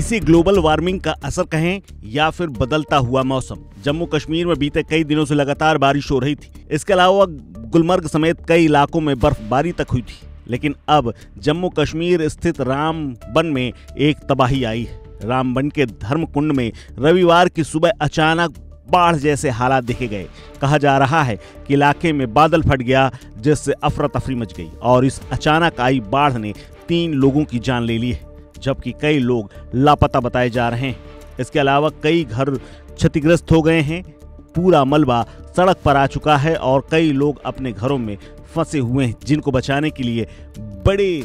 इसे global warming का असर कहें या फिर बदलता हुआ मौसम। जम्मू कश्मीर में बीते कई दिनों से लगातार बारिश हो रही थी। इसके अलावा गुलमर्ग समेत कई इलाकों में बर्फबारी तक हुई थी। लेकिन अब जम्मू कश्मीर स्थित रामबन में एक तबाही आई है। रामबन के धर्मकुंड में रविवार की सुबह अचानक बाढ़ जैसे हालात देखे गए। कहा जा रहा है कि इलाके में बादल फट गया, जिससे अफरा तफरी मच गई और इस अचानक आई बाढ़ ने 3 लोगों की जान ले ली है, जबकि कई लोग लापता बताए जा रहे हैं। इसके अलावा कई घर क्षतिग्रस्त हो गए हैं। पूरा मलबा सड़क पर आ चुका है और कई लोग अपने घरों में फंसे हुए हैं, जिनको बचाने के लिए बड़े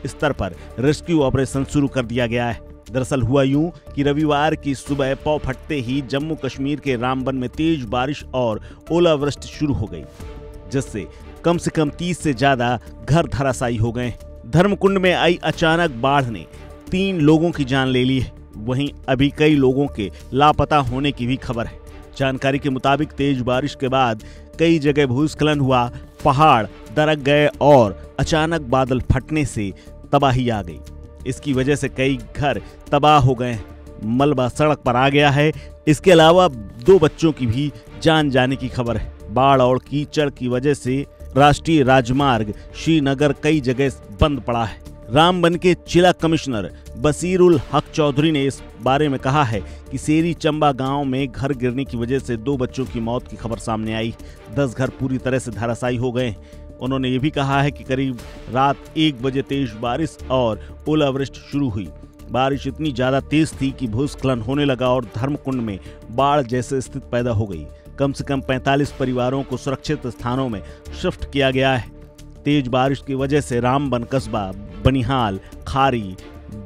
स्तर पर रेस्क्यू ऑपरेशन शुरू कर दिया गया है। दरअसल हुआ यूं कि रविवार की सुबह पौ फटते ही जम्मू कश्मीर के रामबन में तेज बारिश और ओलावृष्टि शुरू हो गई, जिससे कम से कम 30 से ज्यादा घर धराशायी हो गए। धर्मकुंड में आई अचानक बाढ़ ने 3 लोगों की जान ले ली है। वहीं अभी कई लोगों के लापता होने की भी खबर है। जानकारी के मुताबिक तेज बारिश के बाद कई जगह भूस्खलन हुआ, पहाड़ दरक गए और अचानक बादल फटने से तबाही आ गई। इसकी वजह से कई घर तबाह हो गए, मलबा सड़क पर आ गया है। इसके अलावा 2 बच्चों की भी जान जाने की खबर है। बाढ़ और कीचड़ की वजह से राष्ट्रीय राजमार्ग श्रीनगर कई जगह बंद पड़ा है। रामबन के जिला कमिश्नर बसीरुल हक चौधरी ने इस बारे में कहा है कि सेरी चंबा गांव में घर गिरने की वजह से 2 बच्चों की मौत की खबर सामने आई। 10 घर पूरी तरह से धराशायी हो गए। उन्होंने ये भी कहा है कि करीब रात 1 बजे तेज बारिश और ओलावृष्टि शुरू हुई। बारिश इतनी ज्यादा तेज थी कि भूस्खलन होने लगा और धर्मकुंड में बाढ़ जैसी स्थिति पैदा हो गई। कम से कम 45 परिवारों को सुरक्षित स्थानों में शिफ्ट किया गया है। तेज बारिश की वजह से रामबन कस्बा, बनिहाल, खारी,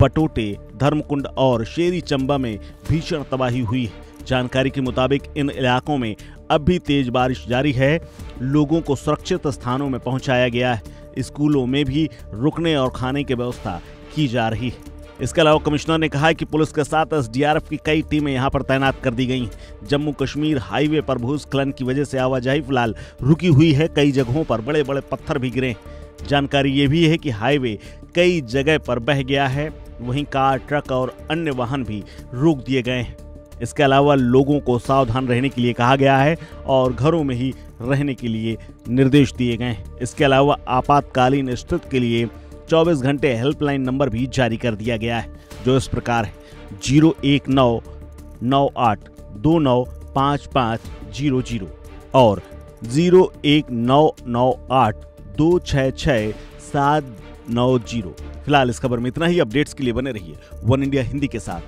बटोटे, धर्मकुंड और शेरी चंबा में भीषण तबाही हुई है। जानकारी के मुताबिक इन इलाकों में अब भी तेज बारिश जारी है। लोगों को सुरक्षित स्थानों में पहुंचाया गया है। स्कूलों में भी रुकने और खाने की व्यवस्था की जा रही है। इसके अलावा कमिश्नर ने कहा कि पुलिस के साथ SDRF की कई टीमें यहां पर तैनात कर दी गई। जम्मू कश्मीर हाईवे पर भूस्खलन की वजह से आवाजाही फिलहाल रुकी हुई है। कई जगहों पर बड़े बड़े पत्थर भी गिरे। जानकारी ये भी है कि हाईवे कई जगह पर बह गया है। वहीं कार, ट्रक और अन्य वाहन भी रोक दिए गए हैं। इसके अलावा लोगों को सावधान रहने के लिए कहा गया है और घरों में ही रहने के लिए निर्देश दिए गए हैं। इसके अलावा आपातकालीन स्थिति के लिए 24 घंटे हेल्पलाइन नंबर भी जारी कर दिया गया है, जो इस प्रकार है 01998295500 और 01998266790। फिलहाल इस खबर में इतना ही। अपडेट्स के लिए बने रहिए वन इंडिया हिंदी के साथ।